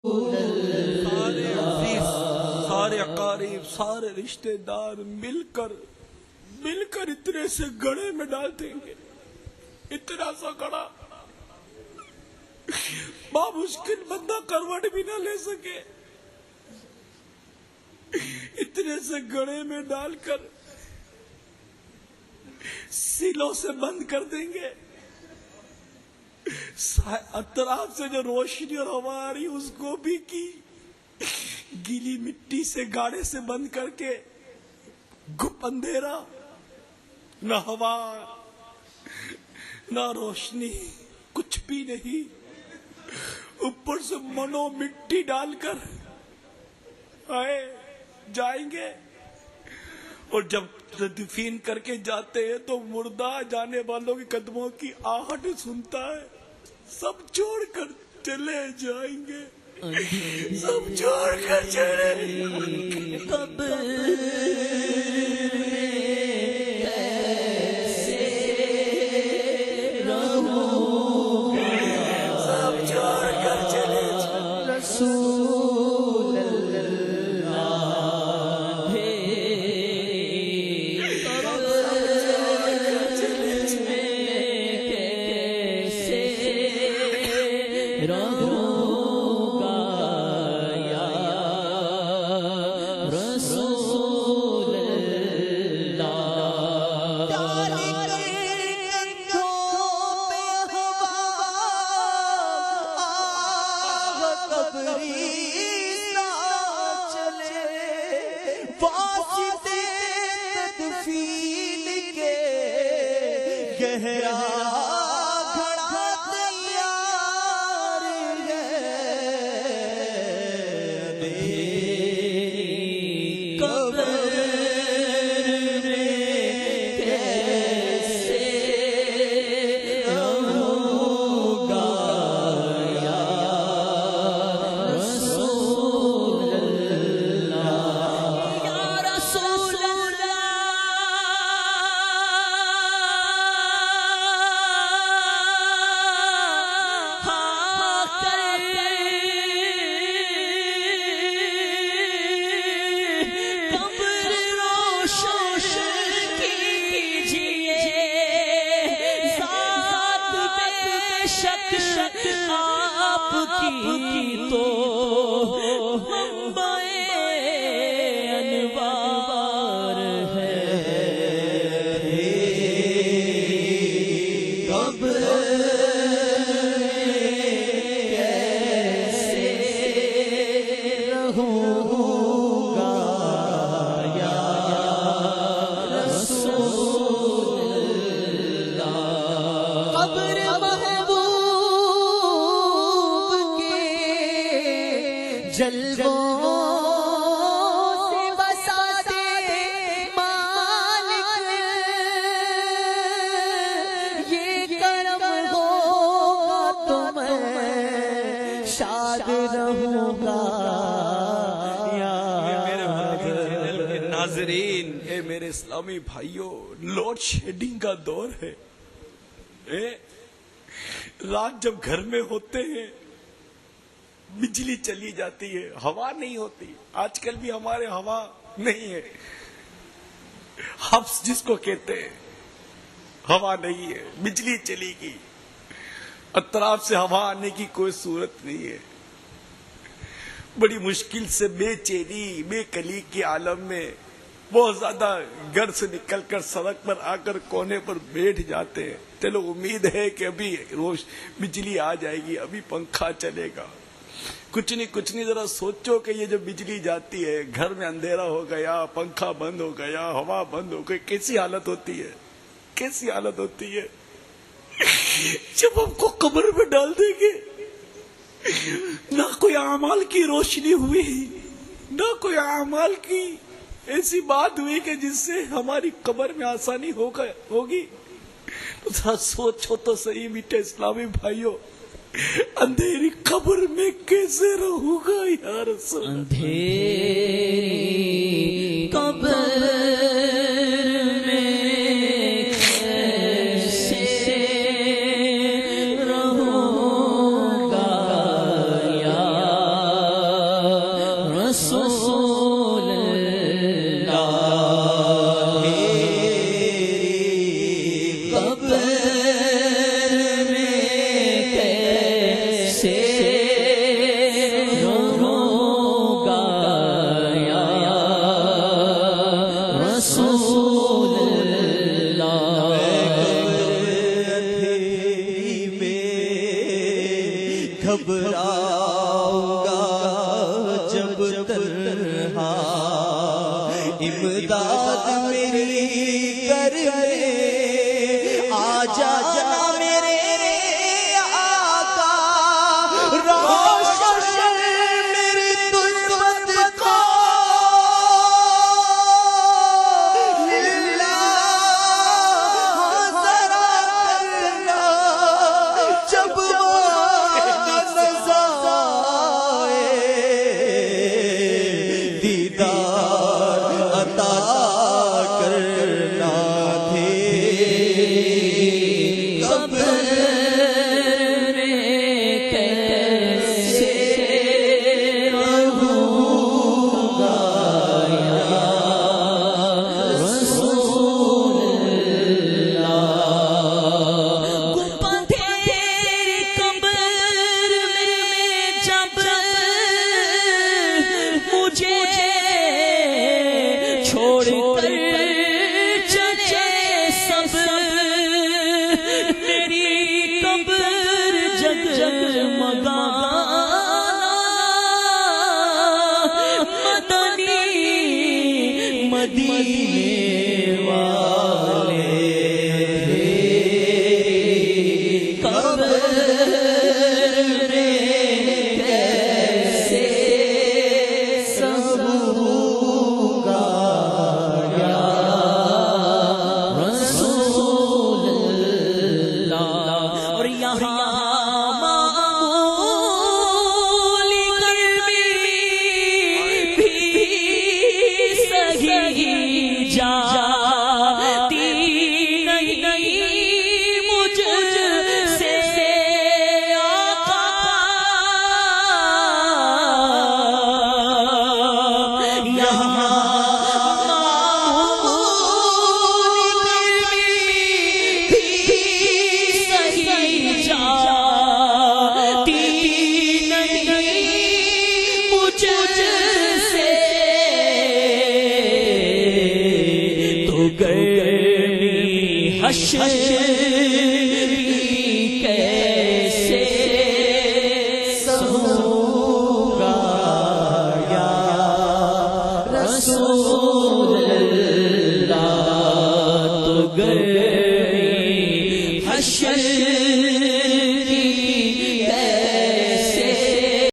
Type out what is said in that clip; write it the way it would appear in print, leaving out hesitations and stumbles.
سارے عزیز، سارے اقارب، سارے رشتے دار مل کر اتنے سے گڑھے میں ڈال دیں گے. اتنا سا گڑھا بامشکل بندہ کروٹ بھی نہ لے سکے. اتنے سے گڑھے میں ڈال کر سیلوں سے بند کر دیں گے. اطراف سے جو روشنی اور ہوا آ رہی اس کو بھی کی گیلی مٹی سے گاڑے سے بند کر کے گپ اندھیرا، نہ ہوا نہ روشنی، کچھ بھی نہیں. اوپر سے منو مٹی ڈال کر آئے جائیں گے. اور جب تدفین کر کے جاتے ہیں تو مردہ جانے والوں کے قدموں کی آہٹ سنتا ہے. سب چھوڑ کر چلے جائیں گے، سب چھوڑ کر چلے. سب چھوڑ کر چلے رسول کی تو انوار ہے. قبر کیسے رہوں گا یا رسول اللہ. قبر جلووں سے بساتے مالک، یہ کرم ہوگا تو میں شاد رہوں گا. میرے چینل کے ناظرین، اے میرے اسلامی بھائیوں، لوڈ شیڈنگ کا دور ہے. رات جب گھر میں ہوتے ہیں بجلی چلی جاتی ہے، ہوا نہیں ہوتی. آج کل بھی ہمارے ہوا نہیں ہے، حبس جس کو کہتے ہیں، ہوا نہیں ہے. بجلی چلی گئی، اطراف سے ہوا آنے کی کوئی صورت نہیں ہے. بڑی مشکل سے بے چینی بے کلی کے عالم میں بہت زیادہ گھر سے نکل کر سڑک پر آ کر کونے پر بیٹھ جاتے ہیں. چلو امید ہے کہ ابھی بجلی آ جائے گی، ابھی پنکھا چلے گا. کچھ نہیں ذرا سوچو کہ یہ جو بجلی جاتی ہے، گھر میں اندھیرا ہو گیا، پنکھا بند ہو گیا، ہوا بند ہو گئی، کیسی حالت ہوتی ہے، کیسی حالت ہوتی ہے. جب ہم کو قبر میں ڈال دیں گے، نہ کوئی اعمال کی روشنی ہوئی، نہ کوئی اعمال کی ایسی بات ہوئی کہ جس سے ہماری قبر میں آسانی ہوگی. تو ذرا سوچو تو صحیح میٹھے اسلامی بھائیوں، اندھیری قبر میں کیسے رہوں گا یا رسول؟ اندھیری قبر میں کیسے رہوں گا یا امداد میری کر آجا میرے آقا روشن میری تربت کو للہ ذرا کرنا جب دیدار عطا کرنا تھے قبر میں کیسے رہوں گا یا رسول اللہ تیری قبر میں جب مجھے چھوڑ کر چلے سب میری قبر جگمگانا مدنی مدینے والے قبر میں کیسے سہوں گا یا رسول اللہ. اور یہاں معمولی گرمی بھی صحیح جاتی نہیں مجھ سے آقا. یہاں معمولی گرمی بھی صحیح جاتی نہیں مجھ سے تو گرمی حشر کیسے سہوں گا یا رسول اللہ. تو گرمی حشر